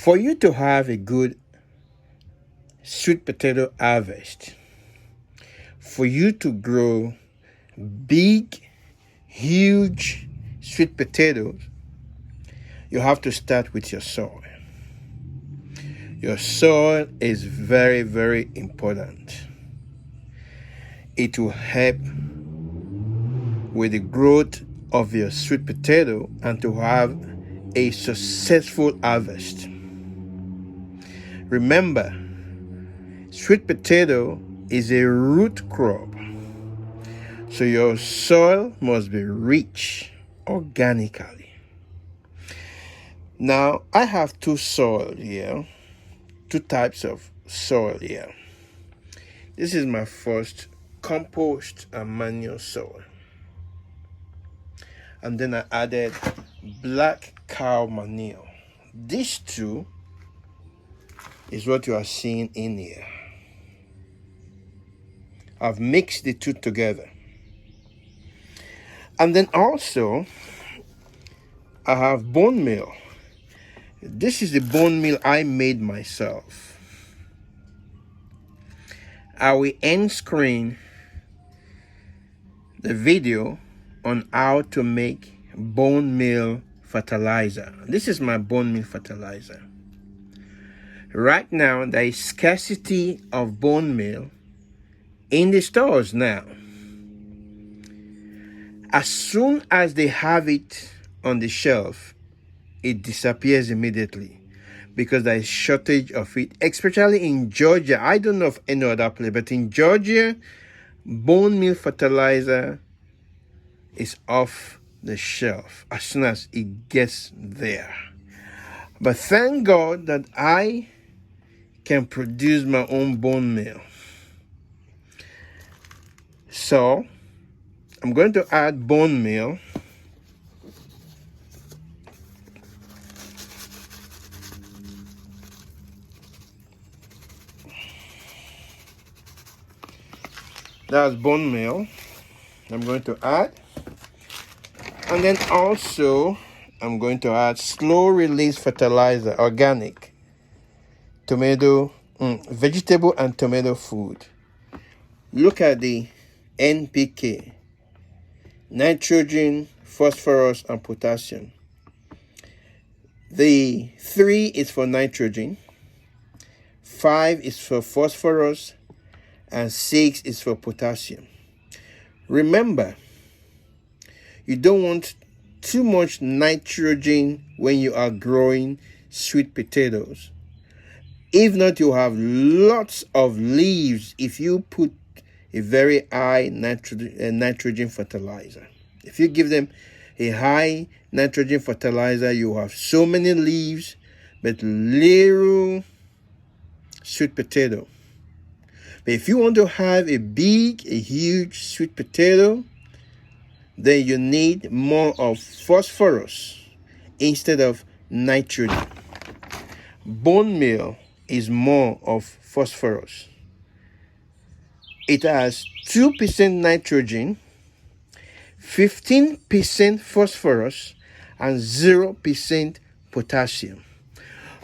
For you to have a good sweet potato harvest, for you to grow big, huge sweet potatoes, you have to start with your soil. Your soil is very, very important. It will help with the growth of your sweet potato and to have a successful harvest. Remember, sweet potato is a root crop, so your soil must be rich organically. Now, I have two types of soil here. This is my first compost and manure soil. And then I added black cow manure. These two is what you are seeing in here. I've mixed the two together. And then also, I have bone meal. This is the bone meal I made myself. I will end screen the video on how to make bone meal fertilizer. This is my bone meal fertilizer. Right now, there is scarcity of bone meal in the stores now. As soon as they have it on the shelf, it disappears immediately because there is shortage of it, especially in Georgia. I don't know of any other place, but in Georgia, bone meal fertilizer is off the shelf as soon as it gets there. But thank God that I can produce my own bone meal. So I'm going to add bone meal. That's bone meal I'm going to add. And then also, I'm going to add slow release fertilizer, organic, vegetable and tomato food. Look at the NPK, nitrogen, phosphorus, and potassium. The 3 is for nitrogen, 5 is for phosphorus, and 6 is for potassium. Remember, you don't want too much nitrogen when you are growing sweet potatoes. If not, you have lots of leaves if you put a very high nitrogen fertilizer. If you give them a high nitrogen fertilizer, you have so many leaves, but little sweet potato. But if you want to have a huge sweet potato, then you need more of phosphorus instead of nitrogen. Bone meal is more of phosphorus. It has 2% nitrogen, 15% phosphorus, and 0% potassium.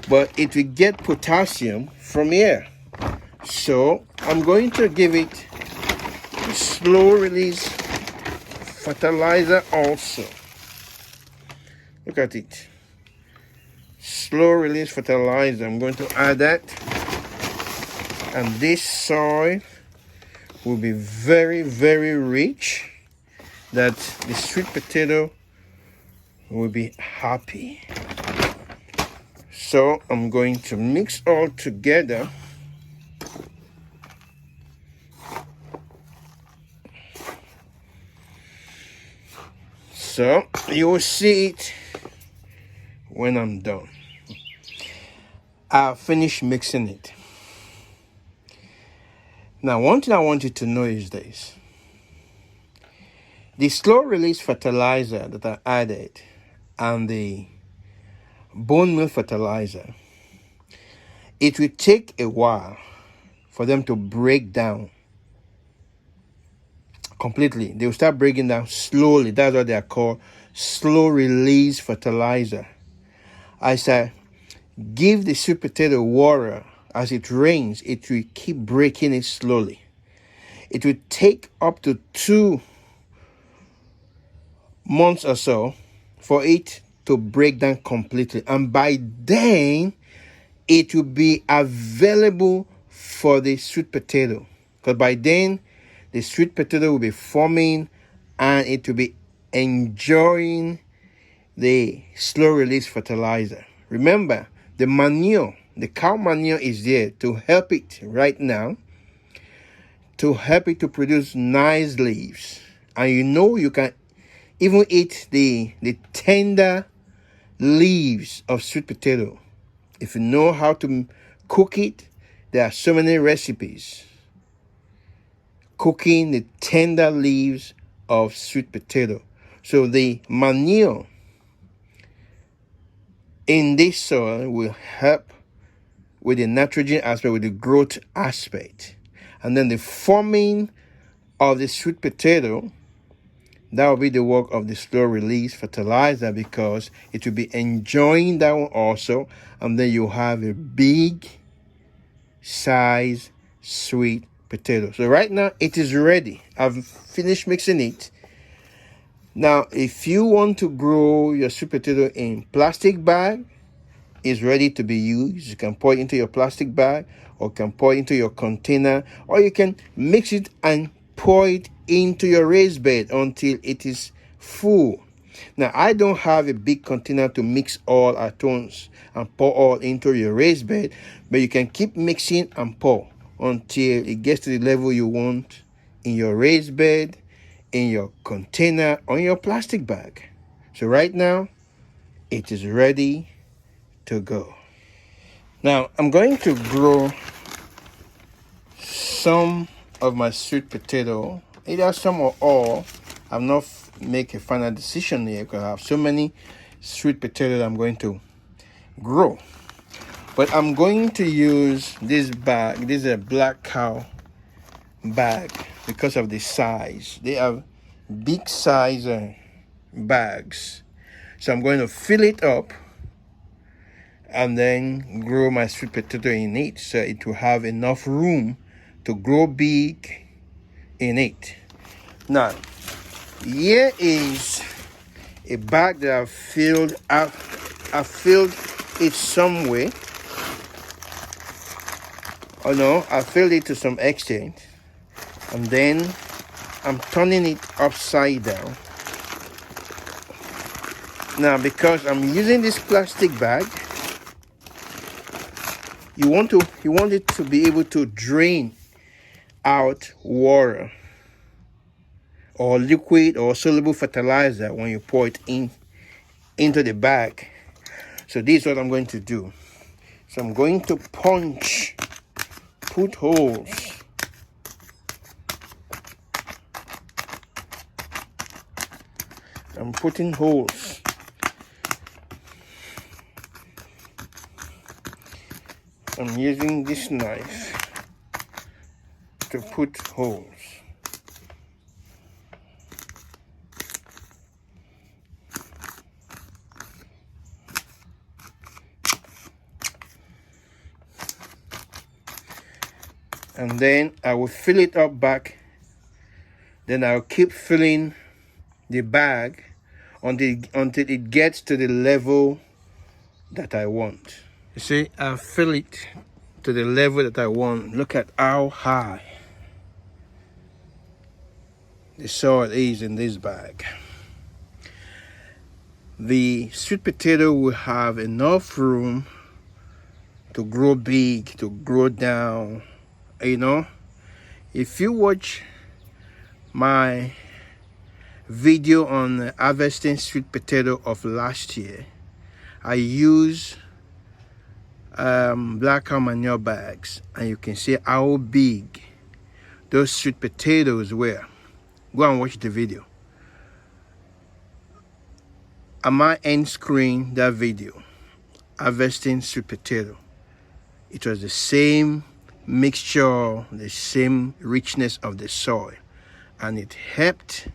But it will get potassium from here. So I'm going to give it a slow release fertilizer also. Look at it. Slow release fertilizer. I'm going to add that. And this soil will be very, very rich, that the sweet potato will be happy. So I'm going to mix all together. So you will see it when I'm done. I'll finish mixing it. Now, one thing I want you to know is this. The slow release fertilizer that I added and the bone meal fertilizer, it will take a while for them to break down completely. They will start breaking down slowly. That's what they are called, slow release fertilizer. I said, give the sweet potato water. As it rains, it will keep breaking it slowly. It will take up to 2 months or so for it to break down completely. And by then, it will be available for the sweet potato. Because by then, the sweet potato will be forming and it will be enjoying the slow release fertilizer. Remember, the manure, the cow manure is there to help it right now, to help it to produce nice leaves. And you can even eat the tender leaves of sweet potato. If you know how to cook it, there are so many recipes. Cooking the tender leaves of sweet potato. So the manure in this soil will help with the nitrogen aspect, with the growth aspect. And then the forming of the sweet potato, that will be the work of the slow release fertilizer, because it will be enjoying that one also. And then you have a big size sweet potato. So right now it is ready. I've finished mixing it. Now, if you want to grow your sweet potato in plastic bag, it's ready to be used. You can pour it into your plastic bag, or can pour it into your container, or you can mix it and pour it into your raised bed until it is full. Now, I don't have a big container to mix all at once and pour all into your raised bed, but you can keep mixing and pour until it gets to the level you want in your raised bed, in your container, or in your plastic bag. So right now, it is ready to go. Now, I'm going to grow some of my sweet potato, either some or all. I've not make a final decision yet because I have so many sweet potatoes I'm going to grow. But I'm going to use this bag. This is a black cow bag because of the size. They have big size bags. So I'm going to fill it up and then grow my sweet potato in it, so it will have enough room to grow big in it. Now, here is a bag that I've filled up. I filled it some way. Oh no, I filled it to some extent, and then I'm turning it upside down. Now, because I'm using this plastic bag, you want it to be able to drain out water or liquid or soluble fertilizer when you pour it into the bag. So this is what I'm going to do. So I'm going to put holes. I'm putting holes. I'm using this knife to put holes. And then I will fill it up back. Then I'll keep filling the bag until it gets to the level that I want. You see, I fill it to the level that I want. Look at how high the soil is in this bag. The sweet potato will have enough room to grow big, to grow down. You know, if you watch my video on harvesting sweet potato of last year, I use black cow manure bags, and you can see how big those sweet potatoes were. Go and watch the video. I might end screen that video, harvesting sweet potato. It was the same mixture, the same richness of the soil, and it helped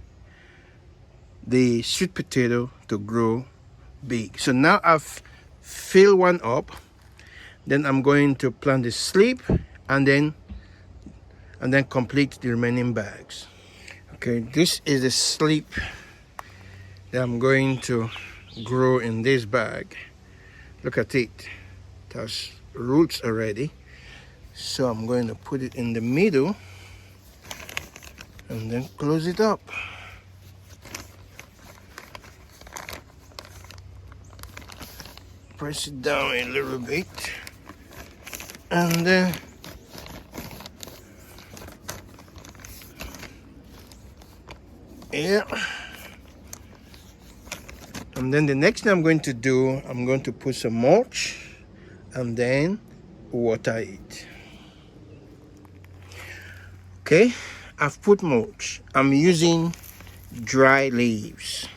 the sweet potato to grow big. So now I've filled one up. Then I'm going to plant the slip and then complete the remaining bags. Okay, this is the slip that I'm going to grow in this bag. Look at it. It has roots already. So I'm going to put it in the middle and then close it up. Press it down a little bit and then yeah. And then the next thing I'm going to do, I'm going to put some mulch and then water it. Okay, I've put mulch. I'm using dry leaves.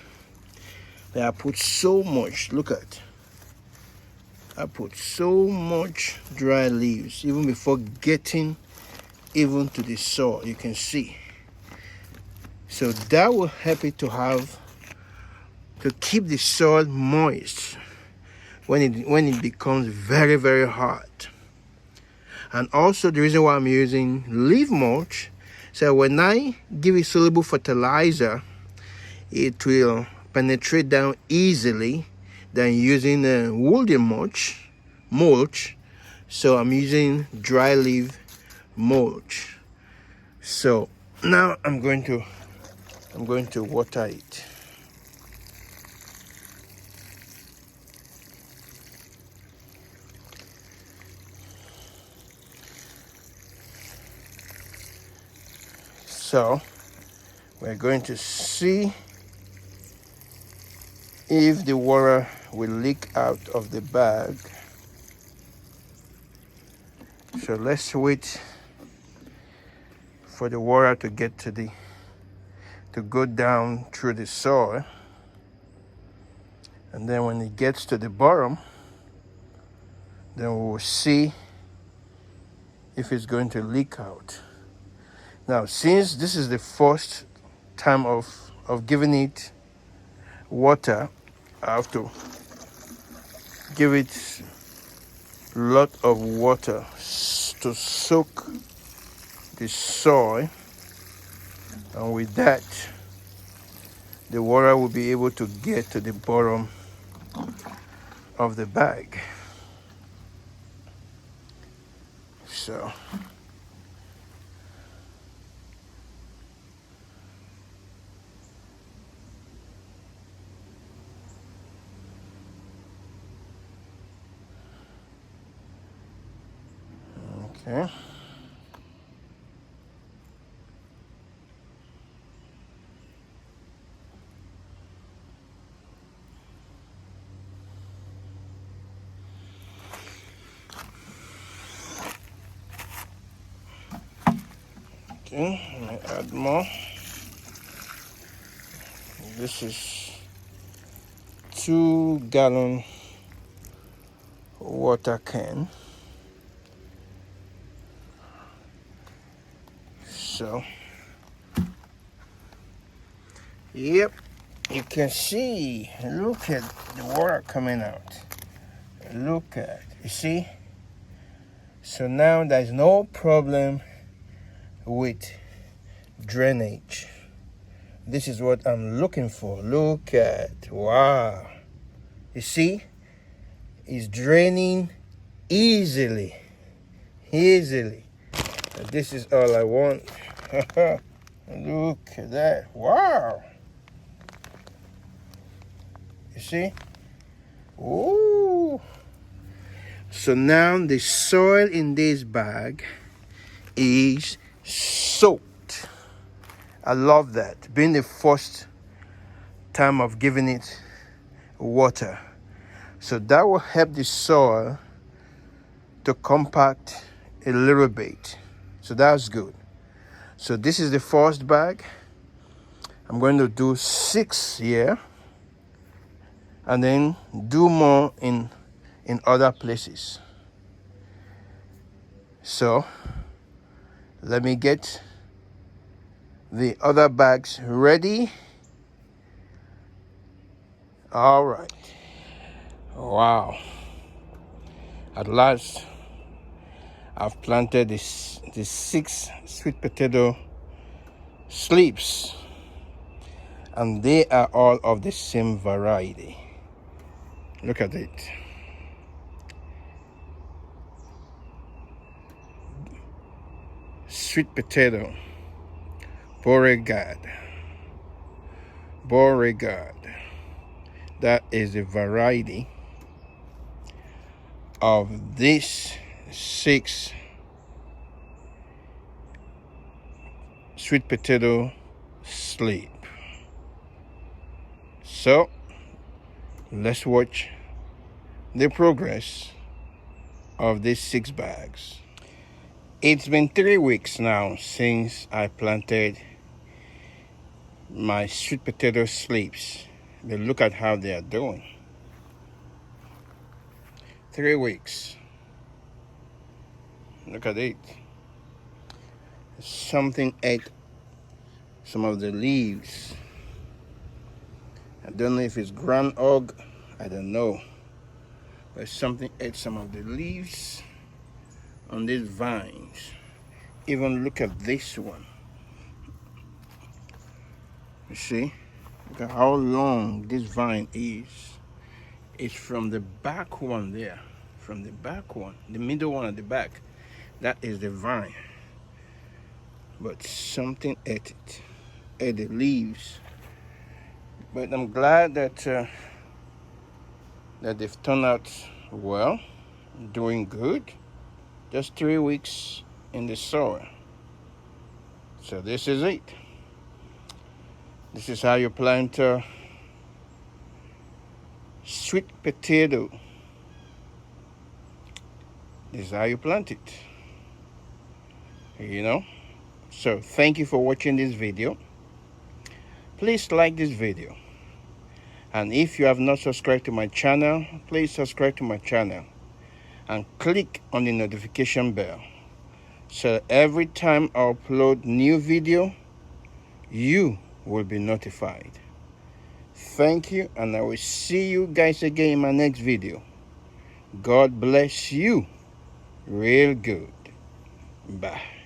I put so much, look at. I put so much dry leaves even before getting even to the soil, you can see. So that will help it to keep the soil moist when it becomes very, very hot. And also the reason why I'm using leaf mulch, so when I give it soluble fertilizer, it will penetrate down easily than using woody mulch. So I'm using dry leaf mulch. So now I'm going to water it. So we're going to see if the water will leak out of the bag. So let's wait for the water to get to go down through the soil. And then when it gets to the bottom, then we will see if it's going to leak out. Now, since this is the first time of giving it water, I have to give it a lot of water to soak the soil, and with that the water will be able to get to the bottom of the bag. So okay. Okay, let me add more. This is 2-gallon water can. So, yep, you can see, look at the water coming out. Look at, you see? So now there's no problem with drainage. This is what I'm looking for. Look at, wow. You see? It's draining easily. This is all I want. Look at that. Wow. You see? Ooh. So now the soil in this bag is soaked. I love that. Being the first time of giving it water. So that will help the soil to compact a little bit. So that's good. So this is the first bag. I'm going to do 6 here and then do more in other places. So let me get the other bags ready. All right. Wow. At last, I've planted the 6 sweet potato slips, and they are all of the same variety. Look at it. Sweet potato, Beauregard. That is the variety of this 6 sweet potato slip. So let's watch the progress of these 6 bags. It's been 3 weeks now since I planted my sweet potato slips. But look at how they are doing. 3 weeks. Look at it. Something ate some of the leaves. I don't know if it's groundhog. I don't know. But something ate some of the leaves on these vines. Even look at this one. You see? Look at how long this vine is. It's from the back one there. From the back one. The middle one at the back. That is the vine. But something ate it. Ate the leaves. But I'm glad that they've turned out well. Doing good. Just 3 weeks in the soil. So this is it. This is how you plant sweet potato. This is how you plant it. You know? So thank you for watching this video. Please like this video. And if you have not subscribed to my channel, please subscribe to my channel. And click on the notification bell. So every time I upload new video, you will be notified. Thank you, and I will see you guys again in my next video. God bless you real good. Bye.